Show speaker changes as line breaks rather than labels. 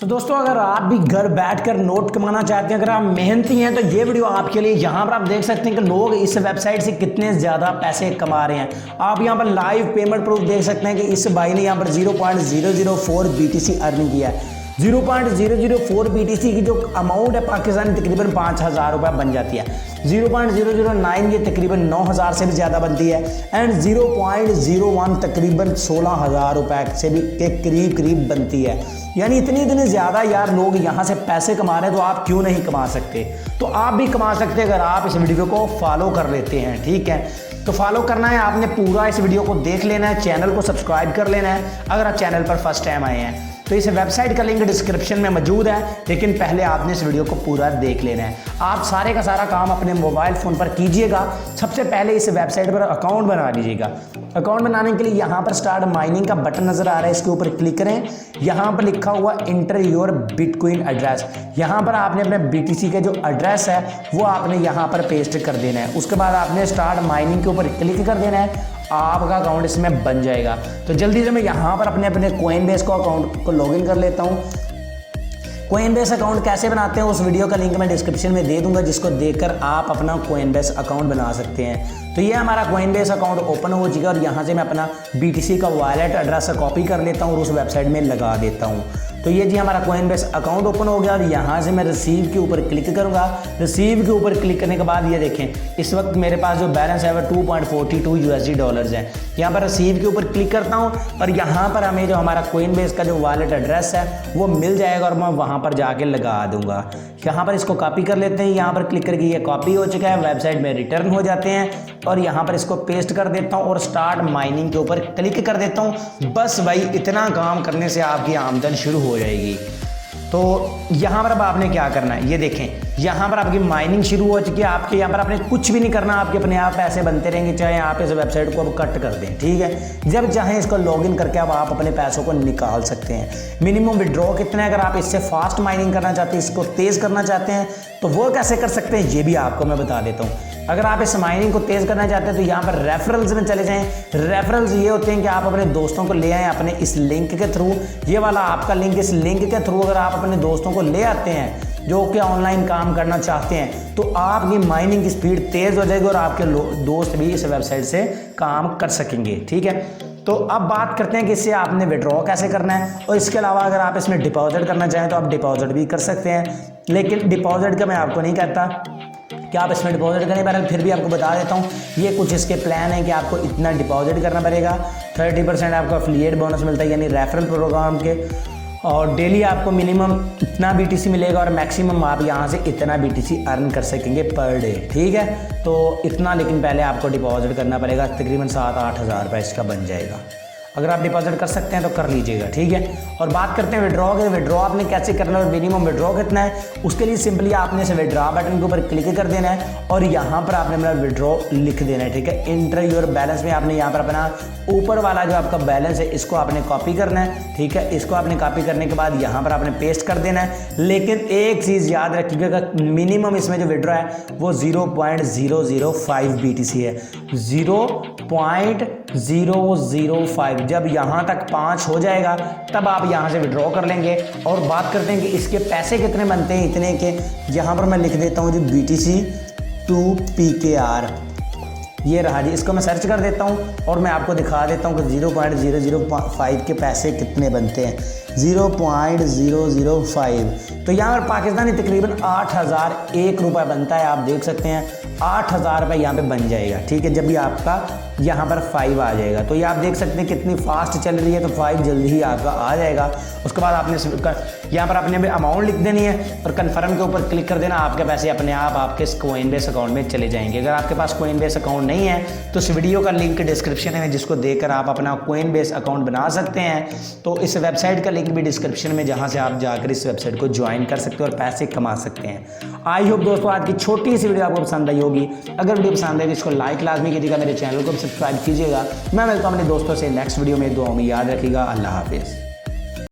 तो दोस्तों अगर आप भी घर बैठकर नोट कमाना चाहते हैं, अगर आप मेहनती हैं, तो ये वीडियो आपके लिए। यहाँ पर आप देख सकते हैं कि लोग इस वेबसाइट से कितने ज़्यादा पैसे कमा रहे हैं। आप यहाँ पर लाइव पेमेंट प्रूफ देख सकते हैं कि इस भाई ने यहाँ पर 0.004 BTC अर्निंग किया है। 0.004 BTC की जो अमाउंट है पाकिस्तानी तकरीबन 5,000 रुपये बन जाती है। 0.009 ये तकरीबन 9,000 से भी ज़्यादा बनती है एंड 0.01 तकरीबन 16,000 रुपये से भी के करीब बनती है। यानी इतनी ज़्यादा यार लोग यहाँ से पैसे कमा रहे हैं, तो आप क्यों नहीं कमा सकते? तो आप भी कमा सकते हैं अगर आप इस वीडियो को फॉलो कर लेते हैं। ठीक है, तो फॉलो करना है आपने, पूरा इस वीडियो को देख लेना है, चैनल को सब्सक्राइब कर लेना है अगर आप चैनल पर फर्स्ट टाइम आए हैं। तो इस वेबसाइट का लिंक डिस्क्रिप्शन में मौजूद है, लेकिन पहले आपने इस वीडियो को पूरा देख लेना है। आप सारे का सारा काम अपने मोबाइल फ़ोन पर कीजिएगा। सबसे पहले इस वेबसाइट पर अकाउंट बना लीजिएगा। अकाउंट बनाने के लिए यहाँ पर स्टार्ट माइनिंग का बटन नज़र आ रहा है, इसके ऊपर क्लिक करें। यहाँ पर लिखा हुआ इंटर योर बिटकॉइन एड्रेस, यहाँ पर आपने अपने BTC का जो एड्रेस है वो आपने यहाँ पर पेस्ट कर देना है। उसके बाद आपने स्टार्ट माइनिंग के ऊपर क्लिक कर देना है, आपका अकाउंट इसमें बन जाएगा। तो जल्दी से मैं यहाँ पर अपने कोइनबेस को अकाउंट को लॉगिन कर लेता हूँ। कोइनबेस अकाउंट कैसे बनाते हैं उस वीडियो का लिंक मैं डिस्क्रिप्शन में दे दूंगा, जिसको देखकर आप अपना कोइनबेस अकाउंट बना सकते हैं। तो ये हमारा कोइनबेस अकाउंट ओपन हो चुका है और यहाँ से मैं अपना BTC का वॉलेट एड्रेस कॉपी कर लेता हूँ और उस वेबसाइट में लगा देता हूँ। तो ये जी हमारा कोइनबेस अकाउंट ओपन हो गया और यहाँ से मैं रिसीव के ऊपर क्लिक करूँगा। रिसीव के ऊपर क्लिक करने के बाद ये देखें, इस वक्त मेरे पास जो बैलेंस है वह $2.42 डॉलर्स है। यहाँ पर रिसीव के ऊपर क्लिक करता हूँ और यहाँ पर हमें जो हमारा कोइनबेस का जो वॉलेट एड्रेस है वो मिल जाएगा और मैं वहाँ पर जाके लगा दूंगा। यहाँ पर इसको कॉपी कर लेते हैं, यहाँ पर क्लिक करके ये कॉपी हो चुका है। वेबसाइट में रिटर्न हो जाते हैं और यहाँ पर इसको पेस्ट कर देता हूँ और स्टार्ट माइनिंग के ऊपर क्लिक कर देता हूँ। बस भाई इतना काम करने से आपकी आमदन शुरू हो जाएगी। तो यहाँ पर अब आपने क्या करना है, ये देखें यहाँ पर आपकी माइनिंग शुरू हो चुकी है। आपके यहाँ पर आपने कुछ भी नहीं करना, आपके अपने आप पैसे बनते रहेंगे, चाहे आप इस वेबसाइट को अब कट कर दें। ठीक है, जब चाहें इसको लॉगिन करके अब आप अपने पैसों को निकाल सकते हैं। मिनिमम विड्रॉ कितना है, अगर आप इससे फास्ट माइनिंग करना चाहते हैं, इसको तेज़ करना चाहते हैं, तो वो कैसे कर सकते हैं ये भी आपको मैं बता देता हूँ। अगर आप इस माइनिंग को तेज़ करना चाहते हैं तो यहाँ पर रेफरल्स में चले जाएं। रेफरल्स ये होते हैं कि आप अपने दोस्तों को ले आएँ अपने इस लिंक के थ्रू। ये वाला आपका लिंक, इस लिंक के थ्रू अगर आप अपने दोस्तों को ले आते हैं जो कि ऑनलाइन काम करना चाहते हैं, तो आपकी माइनिंग की स्पीड तेज़ हो जाएगी और आपके दोस्त भी इस वेबसाइट से काम कर सकेंगे। ठीक है, तो अब बात करते हैं कि इससे आपने विड्रॉ कैसे करना है, और इसके अलावा अगर आप इसमें डिपॉजिट करना चाहें तो आप डिपॉजिट भी कर सकते हैं। लेकिन डिपॉजिट का मैं आपको नहीं कहता कि आप इसमें डिपॉजिट करें, पर फिर भी आपको बता देता हूँ ये कुछ इसके प्लान है कि आपको इतना डिपॉजिट करना पड़ेगा। 30% आपको एफिलिएट बोनस मिलता है यानी रेफरल प्रोग्राम के, और डेली आपको मिनिमम इतना BTC मिलेगा और मैक्सिमम आप यहाँ से इतना BTC अर्न कर सकेंगे पर डे। ठीक है, तो इतना, लेकिन पहले आपको डिपॉजिट करना पड़ेगा, तकरीबन 7-8 हज़ार रुपये इसका बन जाएगा। अगर आप डिपॉजिट कर सकते हैं तो कर लीजिएगा। ठीक है, और बात करते हैं विड्रॉ के। विड्रॉ आपने कैसे करना है, मिनिमम विड्रॉ कितना है, उसके लिए सिंपली आपने इसे विड्रॉ बटन के ऊपर क्लिक कर देना है और यहाँ पर आपने अपना विड्रॉ लिख देना है। ठीक है, इंटर योर बैलेंस में आपने यहाँ पर अपना ऊपर वाला जो आपका बैलेंस है इसको आपने कॉपी करना है। ठीक है, इसको आपने कॉपी करने के बाद यहाँ पर आपने पेस्ट कर देना है। लेकिन एक चीज़ याद रखिएगा, मिनिमम इसमें जो विड्रॉ है वो 0.005 BTC है। 0.005, जब यहाँ तक 5 हो जाएगा तब आप यहाँ से विड्रॉ कर लेंगे। और बात करते हैं कि इसके पैसे कितने बनते हैं, इतने के यहाँ पर मैं लिख देता हूँ जी BTC to PKR, ये रहा जी। इसको मैं सर्च कर देता हूँ और मैं आपको दिखा देता हूँ कि 0.005 के पैसे कितने बनते हैं। 0.005, तो यहाँ पर पाकिस्तानी तकरीबन 8,001 रुपये बनता है। आप देख सकते हैं 8,000 रुपये यहाँ पे बन जाएगा। ठीक है, जब भी आपका यहाँ पर 5 आ जाएगा, तो ये आप देख सकते हैं कितनी फास्ट चल रही है, तो 5 जल्दी ही आपका आ जाएगा। उसके बाद आपने यहाँ पर अपने अमाउंट लिख देनी है और कन्फर्म के ऊपर क्लिक कर देना, आपके पैसे अपने आप आपके कोइनबेस अकाउंट में चले जाएंगे। अगर आपके पास कोइनबेस अकाउंट नहीं है तो इस वीडियो का लिंक डिस्क्रिप्शन में, जिसको देखकर आप अपना कोइनबेस अकाउंट बना सकते हैं। तो इस वेबसाइट का लिंक भी डिस्क्रिप्शन में, जहाँ से आप जाकर इस वेबसाइट को ज्वाइन कर सकते हो और पैसे कमा सकते हैं। आई होप दोस्तों आज की छोटी सी वीडियो आपको पसंद आई होगी। अगर वीडियो पसंद है तो इसको लाइक लाजमी कीजिएगा, मेरे चैनल को भी सब्सक्राइब कीजिएगा। मैं मिलता हूँ अपने दोस्तों से नेक्स्ट वीडियो में। दुआ में याद रखिएगा। अल्लाह हाफिज़।